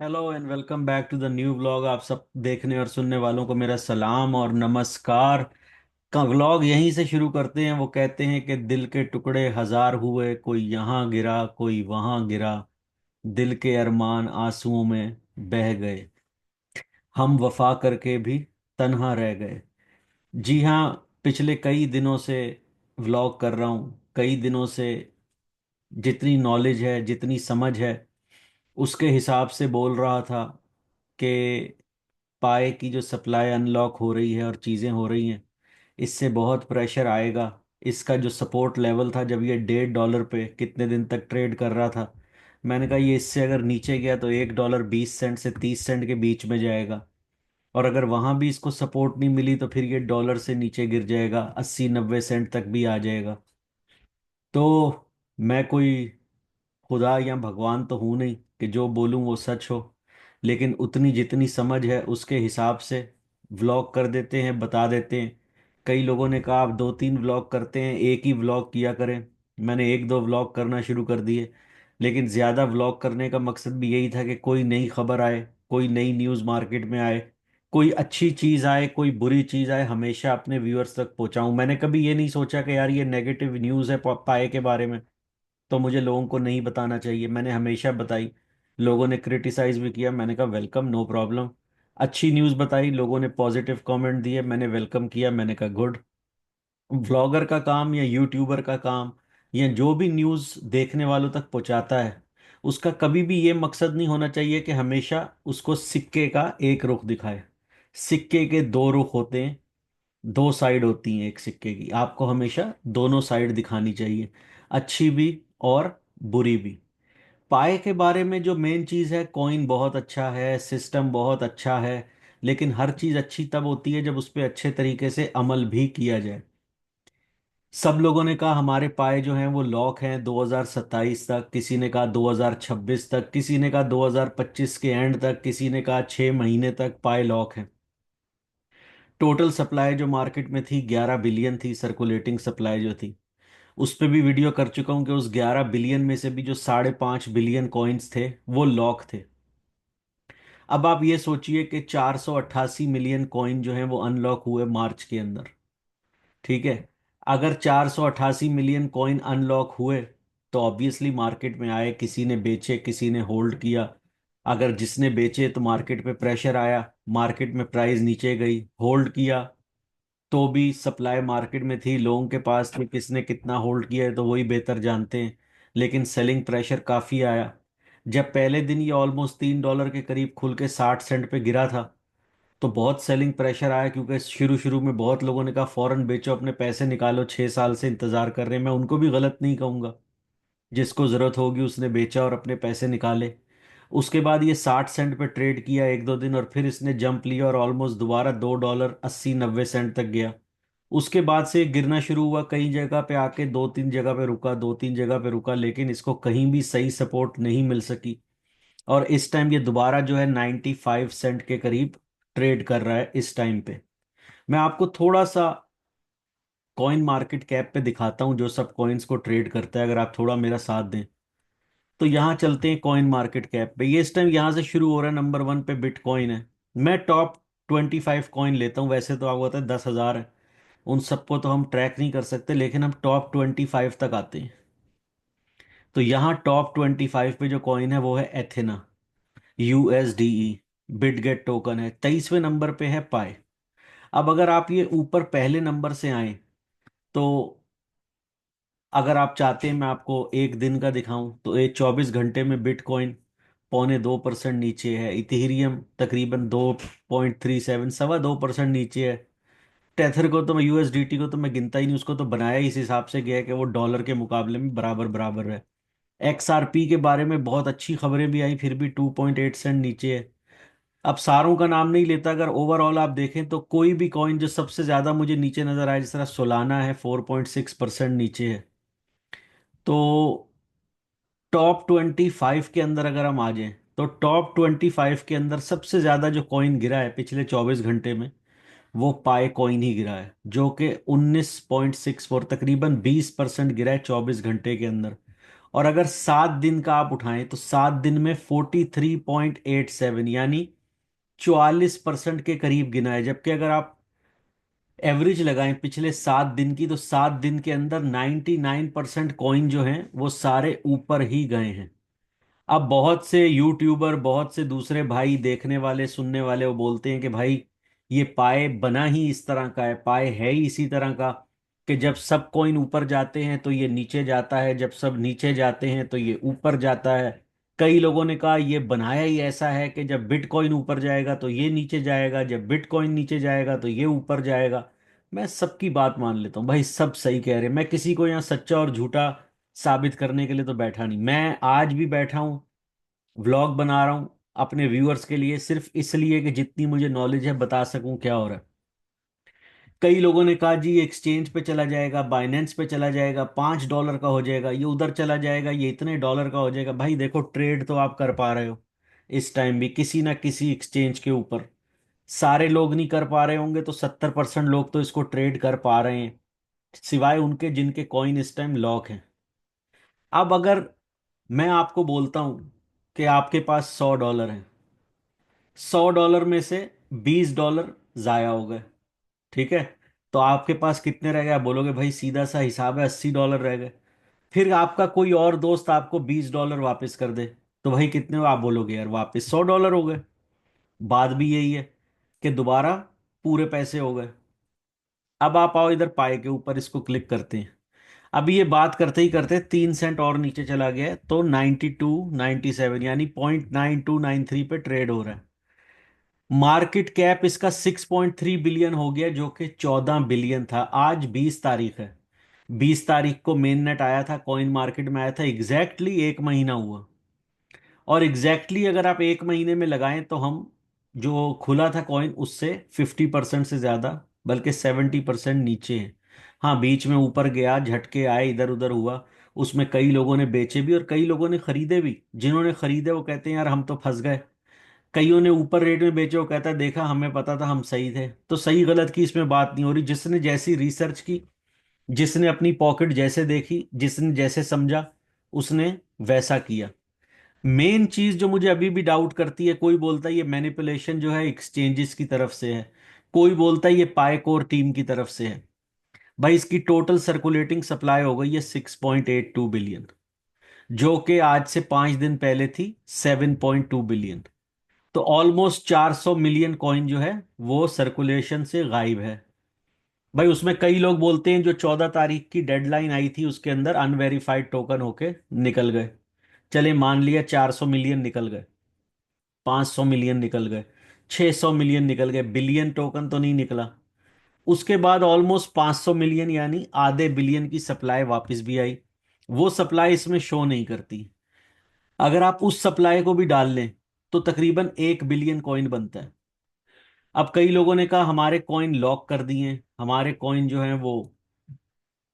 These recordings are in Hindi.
Hello and welcome back to the new vlog. आप सब देखने और सुनने वालों को मेरा सलाम और नमस्कार। का व्लॉग यहीं से शुरू करते हैं। वो कहते हैं कि दिल के टुकड़े हजार हुए, कोई यहाँ गिरा कोई वहाँ गिरा, दिल के अरमान आंसुओं में बह गए, हम वफा करके भी तन्हा रह गए। जी हाँ, पिछले कई दिनों से व्लॉग कर रहा हूँ। कई दिनों से जितनी नॉलेज है, जितनी समझ है, उसके हिसाब से बोल रहा था कि पाए की जो सप्लाई अनलॉक हो रही है और चीज़ें हो रही हैं, इससे बहुत प्रेशर आएगा। इसका जो सपोर्ट लेवल था, जब ये $1.5 पे कितने दिन तक ट्रेड कर रहा था, मैंने कहा ये इससे अगर नीचे गया तो $1 20 से 30 सेंट के बीच में जाएगा। और अगर वहाँ भी इसको सपोर्ट नहीं मिली तो फिर ये डॉलर से नीचे गिर जाएगा, 80 90 सेंट तक भी आ जाएगा। तो मैं कोई खुदा या भगवान तो हूं नहीं कि जो बोलूं वो सच हो, लेकिन उतनी जितनी समझ है उसके हिसाब से व्लॉग कर देते हैं, बता देते हैं। कई लोगों ने कहा आप 2 3 व्लॉग करते हैं, एक ही व्लॉग किया करें। मैंने 1 2 व्लॉग करना शुरू कर दिए, लेकिन ज़्यादा व्लॉग करने का मकसद भी यही था कि कोई नई खबर आए, कोई नई न्यूज़ मार्केट में आए, कोई अच्छी चीज़ आए, कोई बुरी चीज़ आए, हमेशा अपने व्यूअर्स तक पहुंचाऊं। मैंने कभी ये नहीं सोचा कि यार ये नेगेटिव न्यूज़ है पाए के बारे में तो मुझे लोगों को नहीं बताना चाहिए। मैंने हमेशा बताई। लोगों ने क्रिटिसाइज भी किया, मैंने कहा वेलकम, नो प्रॉब्लम। अच्छी न्यूज़ बताई, लोगों ने पॉजिटिव कमेंट दिए, मैंने वेलकम किया, मैंने कहा गुड। व्लॉगर का काम या यूट्यूबर का काम या जो भी न्यूज़ देखने वालों तक पहुंचाता है, उसका कभी भी ये मकसद नहीं होना चाहिए कि हमेशा उसको सिक्के का एक रुख दिखाए। सिक्के के दो रुख होते हैं, दो साइड होती हैं एक सिक्के की। आपको हमेशा दोनों साइड दिखानी चाहिए, अच्छी भी और बुरी भी। पाए के बारे में जो मेन चीज़ है, कॉइन बहुत अच्छा है, सिस्टम बहुत अच्छा है, लेकिन हर चीज़ अच्छी तब होती है जब उस पर अच्छे तरीके से अमल भी किया जाए। सब लोगों ने कहा हमारे पाए जो हैं वो लॉक हैं 2027 तक, किसी ने कहा 2026 तक, किसी ने कहा 2025 के एंड तक, किसी ने कहा 6 महीने तक पाए लॉक हैं। टोटल सप्लाई जो मार्केट में थी 11 बिलियन थी, सर्कुलेटिंग सप्लाई जो थी। उस पे भी वीडियो कर चुका हूँ कि उस 11 बिलियन में से भी जो 5.5 बिलियन कॉइन्स थे वो लॉक थे। अब आप ये सोचिए कि 488 मिलियन कॉइन जो हैं वो अनलॉक हुए मार्च के अंदर। ठीक है, अगर 488 मिलियन कॉइन अनलॉक हुए तो ऑब्वियसली मार्केट में आए, किसी ने बेचे, किसी ने होल्ड किया। अगर जिसने बेचे तो मार्केट पे प्रेशर आया, मार्केट में प्राइस नीचे गई, होल्ड किया तो भी सप्लाई मार्केट में थी, लोगों के पास थी, किसने कितना होल्ड किया है तो वही बेहतर जानते हैं। लेकिन सेलिंग प्रेशर काफ़ी आया। जब पहले दिन ये ऑलमोस्ट $3 के करीब खुल के 60 सेंट पे गिरा था तो बहुत सेलिंग प्रेशर आया, क्योंकि शुरू शुरू में बहुत लोगों ने कहा फौरन बेचो, अपने पैसे निकालो, 6 साल से इंतज़ार कर रहे हैं। मैं उनको भी गलत नहीं कहूँगा, जिसको ज़रूरत होगी उसने बेचा और अपने पैसे निकाले। उसके बाद ये 60 सेंट पे ट्रेड किया 1 2 दिन और फिर इसने जंप लिया और ऑलमोस्ट दोबारा $2 80 90 सेंट तक गया। उसके बाद से ये गिरना शुरू हुआ, कई जगह पे आके 2 3 जगह पे रुका, 2 3 जगह पे रुका, लेकिन इसको कहीं भी सही सपोर्ट नहीं मिल सकी। और इस टाइम ये दोबारा जो है 95 सेंट के करीब ट्रेड कर रहा है इस टाइम पे। मैं आपको थोड़ा सा कॉइन मार्केट कैप पे दिखाता हूँ जो सब कॉइन्स को ट्रेड करता है, अगर आप थोड़ा मेरा साथ दें। तो यहाँ चलते हैं कॉइन मार्केट कैप पे। ये इस टाइम यहाँ से शुरू हो रहा है, नंबर 1 पे बिटकॉइन है। मैं टॉप 25 कॉइन लेता हूँ, वैसे तो आपको पता है 10,000 है, उन सबको तो हम ट्रैक नहीं कर सकते, लेकिन हम टॉप 25 तक आते हैं। तो यहाँ टॉप 25 पे जो कॉइन है वो है एथेना, USDE। बिटगेट टोकन है, 23वें नंबर पे है पाए। अब अगर आप ये ऊपर पहले नंबर से आए तो, अगर आप चाहते हैं मैं आपको एक दिन का दिखाऊं तो ये 24 घंटे में बिटकॉइन पौने 2% नीचे है, इथेरियम तकरीबन 2.37 2% नीचे है। टेथर को तो मैं, USDT को तो मैं गिनता ही नहीं, उसको तो बनाया ही इस हिसाब से गया है कि वो डॉलर के मुकाबले में बराबर बराबर है। XRP के बारे में बहुत अच्छी खबरें भी आई, फिर भी 2.8 सेंट नीचे है। अब सारों का नाम नहीं लेता, अगर ओवरऑल आप देखें तो कोई भी कॉइन जो सबसे ज्यादा मुझे नीचे नजर आया, जिस तरह सोलाना है 4.6% नीचे है। तो टॉप 25 के अंदर अगर हम आ जाएं तो टॉप 25 के अंदर सबसे ज्यादा जो कॉइन गिरा है पिछले 24 घंटे में, वो पाई कॉइन ही गिरा है, जो कि 19.64, तकरीबन 20% गिरा है 24 घंटे के अंदर। और अगर 7 दिन का आप उठाएं तो 7 दिन में 43.87 यानी 44% के करीब गिना है। जबकि अगर आप एवरेज लगाएं पिछले 7 दिन की, तो 7 दिन के अंदर 99% कॉइन जो हैं वो सारे ऊपर ही गए हैं। अब बहुत से यूट्यूबर, बहुत से दूसरे भाई देखने वाले सुनने वाले, वो बोलते हैं कि भाई ये पाए बना ही इस तरह का है, पाए है ही इसी तरह का, कि जब सब कॉइन ऊपर जाते हैं तो ये नीचे जाता है, जब सब नीचे जाते हैं तो ये ऊपर जाता है। कई लोगों ने कहा ये बनाया ही ऐसा है कि जब बिटकॉइन ऊपर जाएगा तो ये नीचे जाएगा, जब बिटकॉइन नीचे जाएगा तो ये ऊपर जाएगा। मैं सबकी बात मान लेता हूँ भाई, सब सही कह रहे हैं। मैं किसी को यहाँ सच्चा और झूठा साबित करने के लिए तो बैठा नहीं। मैं आज भी बैठा हूँ, व्लॉग बना रहा हूं अपने व्यूअर्स के लिए, सिर्फ इसलिए कि जितनी मुझे नॉलेज है बता सकूं क्या हो रहा है। कई लोगों ने कहा जी ये एक्सचेंज पे चला जाएगा, बाइनेंस पे चला जाएगा, $5 का हो जाएगा, ये उधर चला जाएगा, ये इतने डॉलर का हो जाएगा। भाई देखो, ट्रेड तो आप कर पा रहे हो इस टाइम भी किसी ना किसी एक्सचेंज के ऊपर। सारे लोग नहीं कर पा रहे होंगे तो 70% लोग तो इसको ट्रेड कर पा रहे हैं, सिवाय उनके जिनके कॉइन इस टाइम लॉक हैं। अब अगर मैं आपको बोलता हूं कि आपके पास $100 है, $100 में से $20 जाया हो गए, ठीक है, तो आपके पास कितने रह गए? आप बोलोगे भाई सीधा सा हिसाब है, $80 रह गए। फिर आपका कोई और दोस्त आपको $20 वापस कर दे, तो भाई कितने हो? आप बोलोगे यार वापस $100 हो गए। बात भी यही है कि दोबारा पूरे पैसे हो गए। अब आप आओ इधर पाए के ऊपर, इसको क्लिक करते हैं। अभी ये बात करते ही करते 3 सेंट और नीचे चला गया है, तो 92.97 यानी 0.9293 पे ट्रेड हो रहा है। मार्केट कैप इसका 6.3 बिलियन हो गया, जो कि 14 बिलियन था। आज 20 तारीख है, 20 तारीख को मेन नेट आया था, कॉइन मार्केट में आया था, एग्जैक्टली एक महीना हुआ। और एग्जैक्टली अगर आप एक महीने में लगाएं तो हम जो खुला था कॉइन उससे 50% से ज्यादा, बल्कि 70% नीचे है। हाँ, बीच में ऊपर गया, झटके आए, इधर उधर हुआ, उसमें कई लोगों ने बेचे भी और कई लोगों ने खरीदे भी। जिन्होंने खरीदे वो कहते हैं यार हम तो फंस गए। कईयों ने ऊपर रेट में बेचे, वो कहता है देखा हमें पता था हम सही थे। तो सही गलत की इसमें बात नहीं हो रही, जिसने जैसी रिसर्च की, जिसने अपनी पॉकेट जैसे देखी, जिसने जैसे समझा, उसने वैसा किया। मेन चीज जो मुझे अभी भी डाउट करती है, कोई बोलता है ये मैनिपुलेशन जो है एक्सचेंजेस की तरफ से है, कोई बोलता है ये पाइकोर टीम की तरफ से है। भाई इसकी टोटल सर्कुलेटिंग सप्लाई हो गई है 6.82 बिलियन, जो कि आज से 5 दिन पहले थी 7.2 बिलियन। तो ऑलमोस्ट 400 मिलियन कॉइन जो है वो सर्कुलेशन से गायब है। भाई उसमें कई लोग बोलते हैं जो 14 तारीख की डेडलाइन आई थी उसके अंदर अनवेरिफाइड टोकन होके निकल गए। चले मान लिया 400 मिलियन निकल गए, 500 मिलियन निकल गए, 600 मिलियन निकल गए, बिलियन टोकन तो नहीं निकला। उसके बाद ऑलमोस्ट 500 मिलियन यानी आधे बिलियन की सप्लाई वापस भी आई। वो सप्लाई इसमें शो नहीं करती। अगर आप उस सप्लाई को भी डाल लें तो तकरीबन 1 बिलियन कॉइन बनता है। अब कई लोगों ने कहा हमारे कॉइन लॉक कर दिए, हमारे कॉइन जो हैं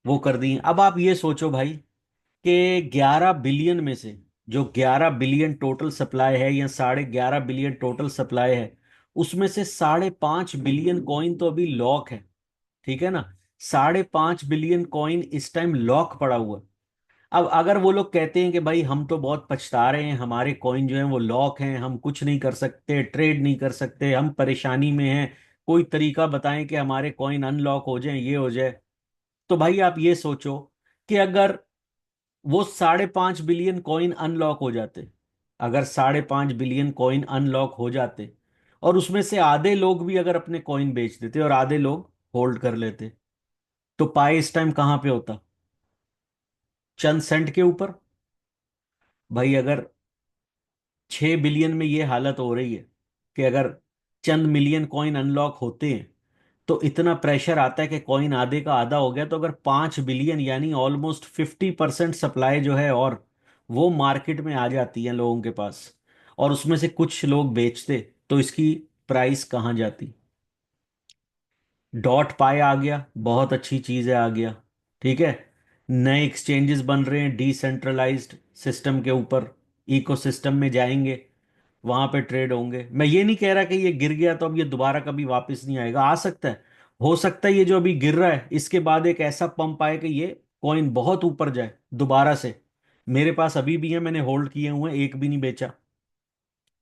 वो कर दिए। अब आप ये सोचो भाई कि 11 बिलियन में से, जो 11 बिलियन टोटल सप्लाई है या 11.5 बिलियन टोटल सप्लाई है, उसमें से 5.5 बिलियन कॉइन तो अभी लॉक है, ठीक है ना। 5.5 बिलियन कॉइन इस टाइम लॉक पड़ा हुआ है। अब अगर वो लोग कहते हैं कि भाई हम तो बहुत पछता रहे हैं, हमारे कॉइन जो है वो लॉक हैं, हम कुछ नहीं कर सकते, ट्रेड नहीं कर सकते, हम परेशानी में हैं, कोई तरीका बताएं कि हमारे कॉइन अनलॉक हो जाए, ये हो जाए। तो भाई आप ये सोचो कि अगर वो 5.5 बिलियन कॉइन अनलॉक हो जाते, अगर 5.5 बिलियन कॉइन अनलॉक हो जाते और उसमें से आधे लोग भी अगर अपने कॉइन बेच देते और आधे लोग होल्ड कर लेते, तो पाई इस टाइम कहां पे होता? चंद सेंट के ऊपर। भाई अगर 6 बिलियन में ये हालत हो रही है कि अगर चंद मिलियन कॉइन अनलॉक होते हैं तो इतना प्रेशर आता है कि कॉइन आधे का आधा हो गया, तो अगर 5 बिलियन यानी ऑलमोस्ट 50% सप्लाई जो है और वो मार्केट में आ जाती है लोगों के पास, और उसमें से कुछ लोग बेचते, तो इसकी प्राइस कहाँ जाती? डॉट पाई आ गया, बहुत अच्छी चीज है, आ गया, ठीक है। नए एक्सचेंजेस बन रहे हैं डिसेंट्रलाइज्ड सिस्टम के ऊपर, इकोसिस्टम में जाएंगे, वहां पे ट्रेड होंगे। मैं ये नहीं कह रहा कि ये गिर गया तो अब ये दोबारा कभी वापस नहीं आएगा, आ सकता है। हो सकता है ये जो अभी गिर रहा है इसके बाद एक ऐसा पंप आए कि ये कॉइन बहुत ऊपर जाए दोबारा से, मेरे पास अभी भी है, मैंने होल्ड किए हुए हैं, एक भी नहीं बेचा।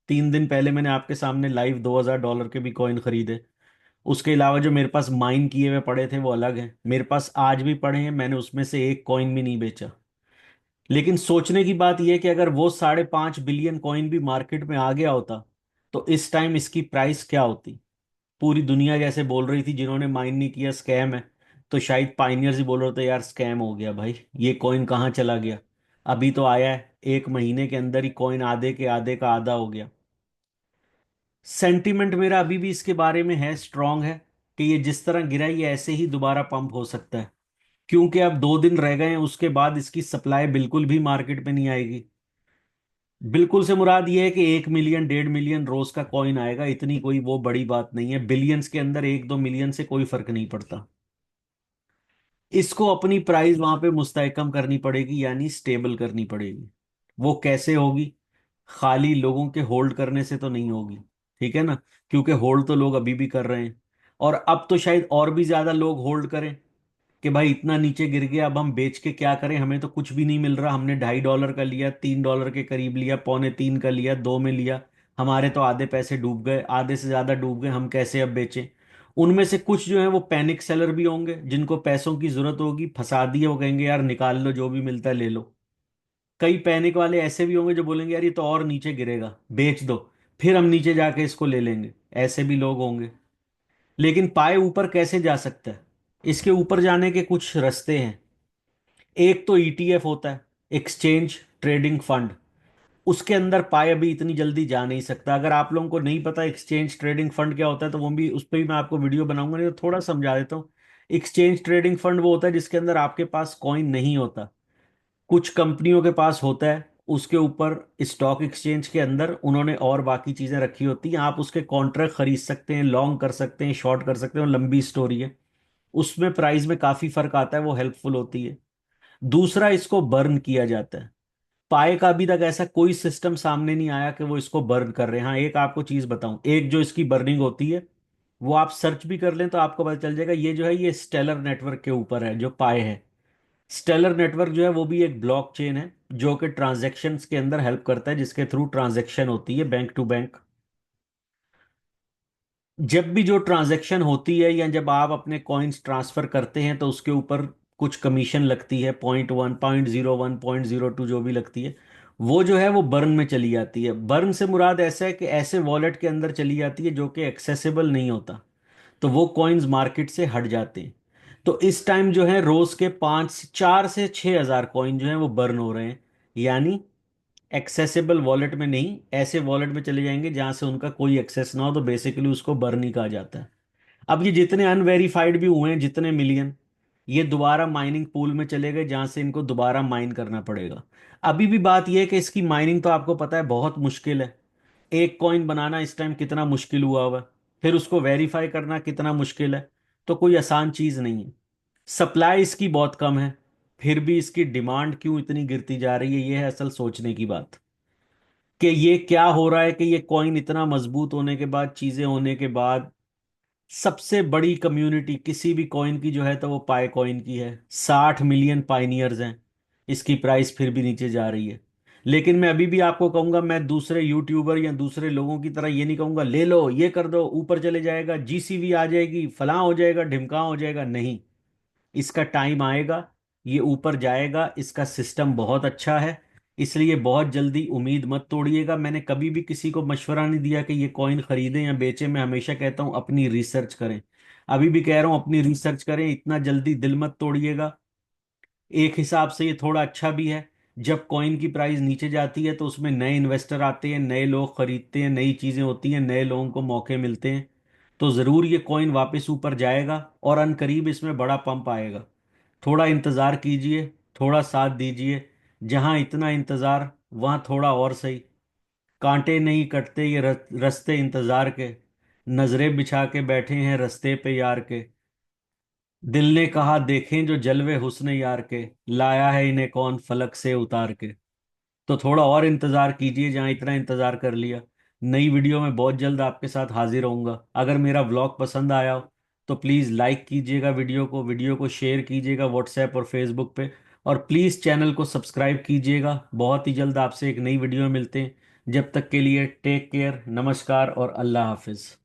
3 दिन पहले मैंने आपके सामने लाइव $2,000 के भी कॉइन खरीदे। उसके अलावा जो मेरे पास माइन किए हुए पड़े थे वो अलग हैं, मेरे पास आज भी पड़े हैं, मैंने उसमें से एक कॉइन भी नहीं बेचा। लेकिन सोचने की बात यह है कि अगर वो 5.5 बिलियन कॉइन भी मार्केट में आ गया होता तो इस टाइम इसकी प्राइस क्या होती। पूरी दुनिया जैसे बोल रही थी जिन्होंने माइन नहीं किया स्कैम है, तो शायद पाइनियर्स ही बोल रहे थे यार स्कैम हो गया भाई, ये कॉइन कहाँ चला गया। अभी तो आया है, 1 महीने के अंदर ही कॉइन आधे के आधे का आधा हो गया। सेंटिमेंट मेरा अभी भी इसके बारे में है, स्ट्रांग है, कि ये जिस तरह गिरा ये ऐसे ही दोबारा पंप हो सकता है। क्योंकि अब 2 दिन रह गए हैं, उसके बाद इसकी सप्लाई बिल्कुल भी मार्केट में नहीं आएगी। बिल्कुल से मुराद ये है कि 1 मिलियन 1.5 मिलियन रोज का कॉइन आएगा, इतनी कोई वो बड़ी बात नहीं है, बिलियंस के अंदर 1-2 मिलियन से कोई फर्क नहीं पड़ता। इसको अपनी प्राइस वहां पे मुस्तहकम करनी पड़ेगी, यानी स्टेबल करनी पड़ेगी। वो कैसे होगी? खाली लोगों के होल्ड करने से तो नहीं होगी, ठीक है ना, क्योंकि होल्ड तो लोग अभी भी कर रहे हैं। और अब तो शायद और भी ज्यादा लोग होल्ड करें कि भाई इतना नीचे गिर गया, अब हम बेच के क्या करें, हमें तो कुछ भी नहीं मिल रहा, हमने $2.5 का लिया, $3 के करीब लिया, पौने 3 का लिया, 2 में लिया, हमारे तो आधे पैसे डूब गए, आधे से ज्यादा डूब गए, हम कैसे अब बेचें। उनमें से कुछ जो है वो पैनिक सेलर भी होंगे, जिनको पैसों की जरूरत होगी, फंसा दिए, वो कहेंगे यार निकाल लो जो भी मिलता है ले लो। कई पैनिक वाले ऐसे भी होंगे जो बोलेंगे यार ये तो और नीचे गिरेगा, बेच दो, फिर हम नीचे जाके इसको ले लेंगे। ऐसे भी लोग होंगे। लेकिन पाए ऊपर कैसे जा सकता है? इसके ऊपर जाने के कुछ रास्ते हैं। एक तो ईटीएफ होता है, एक्सचेंज ट्रेडिंग फंड। उसके अंदर पाए अभी इतनी जल्दी जा नहीं सकता। अगर आप लोगों को नहीं पता एक्सचेंज ट्रेडिंग फंड क्या होता है तो वो भी, उस पर भी मैं आपको वीडियो बनाऊंगा, नहीं तो थोड़ा समझा देता हूँ। एक्सचेंज ट्रेडिंग फंड वो होता है जिसके अंदर आपके पास कॉइन नहीं होता, कुछ कंपनियों के पास होता है, उसके ऊपर स्टॉक एक्सचेंज के अंदर उन्होंने और बाकी चीजें रखी होती हैं, आप उसके कॉन्ट्रैक्ट खरीद सकते हैं, लॉन्ग कर सकते हैं, शॉर्ट कर सकते हैं, और लंबी स्टोरी है। उसमें प्राइस में काफी फर्क आता है, वो हेल्पफुल होती है। दूसरा, इसको बर्न किया जाता है। पाए का अभी तक ऐसा कोई सिस्टम सामने नहीं आया कि वो इसको बर्न कर रहे हैं। हाँ, एक आपको चीज बताऊं, एक जो इसकी बर्निंग होती है वो आप सर्च भी कर लें तो आपको पता चल जाएगा, ये जो है ये स्टेलर नेटवर्क के ऊपर है जो पाए है। स्टेलर नेटवर्क जो है वो भी एक ब्लॉकचेन है जो कि ट्रांजैक्शंस के अंदर हेल्प करता है, जिसके थ्रू ट्रांजैक्शन होती है बैंक टू बैंक। जब भी जो ट्रांजैक्शन होती है या जब आप अपने कॉइन्स ट्रांसफर करते हैं तो उसके ऊपर कुछ कमीशन लगती है, 0.1, 0.01, 0.02 जो भी लगती है, वो जो है वो बर्न में चली जाती है। बर्न से मुराद ऐसा है कि ऐसे वॉलेट के अंदर चली जाती है जो कि एक्सेसिबल नहीं होता, तो वो कॉइन्स मार्केट से हट जाते हैं। तो इस टाइम जो है रोज के 4 से 6 हजार कॉइन जो है वो बर्न हो रहे हैं, यानी एक्सेसिबल वॉलेट में नहीं, ऐसे वॉलेट में चले जाएंगे जहां से उनका कोई एक्सेस ना हो, तो बेसिकली उसको बर्न ही कहा जाता है। अब ये जितने अनवेरीफाइड भी हुए हैं, जितने मिलियन, ये दोबारा माइनिंग पूल में चले गए जहां से इनको दोबारा माइन करना पड़ेगा। अभी भी बात यह है कि इसकी माइनिंग तो आपको पता है बहुत मुश्किल है। एक कॉइन बनाना इस टाइम कितना मुश्किल हुआ है, फिर उसको वेरीफाई करना कितना मुश्किल है, तो कोई आसान चीज नहीं है। सप्लाई इसकी बहुत कम है, फिर भी इसकी डिमांड क्यों इतनी गिरती जा रही है, ये है असल सोचने की बात। कि ये क्या हो रहा है कि ये कॉइन इतना मजबूत होने के बाद, चीजें होने के बाद, सबसे बड़ी कम्युनिटी किसी भी कॉइन की जो है तो वो पाई कॉइन की है, 60 मिलियन पाइनियर्स हैं, इसकी प्राइस फिर भी नीचे जा रही है। लेकिन मैं अभी भी आपको कहूंगा, मैं दूसरे यूट्यूबर या दूसरे लोगों की तरह ये नहीं कहूंगा ले लो ये कर दो ऊपर चले जाएगा, जीसीवी आ जाएगी, फलां हो जाएगा, ढिमका हो जाएगा, नहीं। इसका टाइम आएगा, ये ऊपर जाएगा, इसका सिस्टम बहुत अच्छा है। इसलिए बहुत जल्दी उम्मीद मत तोड़िएगा। मैंने कभी भी किसी को मशवरा नहीं दिया कि ये कॉइन खरीदें या बेचें, मैं हमेशा कहता हूं अपनी रिसर्च करें। अभी भी कह रहा हूं अपनी रिसर्च करें, इतना जल्दी दिल मत तोड़िएगा। एक हिसाब से ये थोड़ा अच्छा भी है, जब कॉइन की प्राइस नीचे जाती है तो उसमें नए इन्वेस्टर आते हैं, नए लोग खरीदते हैं, नई चीजें होती हैं, नए लोगों को मौके मिलते हैं, तो जरूर ये कॉइन वापस ऊपर जाएगा और अनकरीब इसमें बड़ा पंप आएगा। थोड़ा इंतजार कीजिए, थोड़ा साथ दीजिए। जहां इतना इंतजार वहां थोड़ा और सही। कांटे नहीं कटते ये रस्ते इंतजार के, नजरें बिछा के बैठे हैं रस्ते पे यार के। दिल ने कहा देखें जो जलवे हुस्न यार के, लाया है इन्हें कौन फलक से उतार के। तो थोड़ा और इंतजार कीजिए, जहां इतना इंतजार कर लिया। नई वीडियो में बहुत जल्द आपके साथ हाजिर होऊंगा। अगर मेरा व्लॉग पसंद आया हो तो प्लीज़ लाइक कीजिएगा वीडियो को शेयर कीजिएगा व्हाट्सएप और फेसबुक पे। और प्लीज़ चैनल को सब्सक्राइब कीजिएगा। बहुत ही जल्द आपसे एक नई वीडियो में मिलते हैं। जब तक के लिए टेक केयर, नमस्कार और अल्लाह हाफिज़।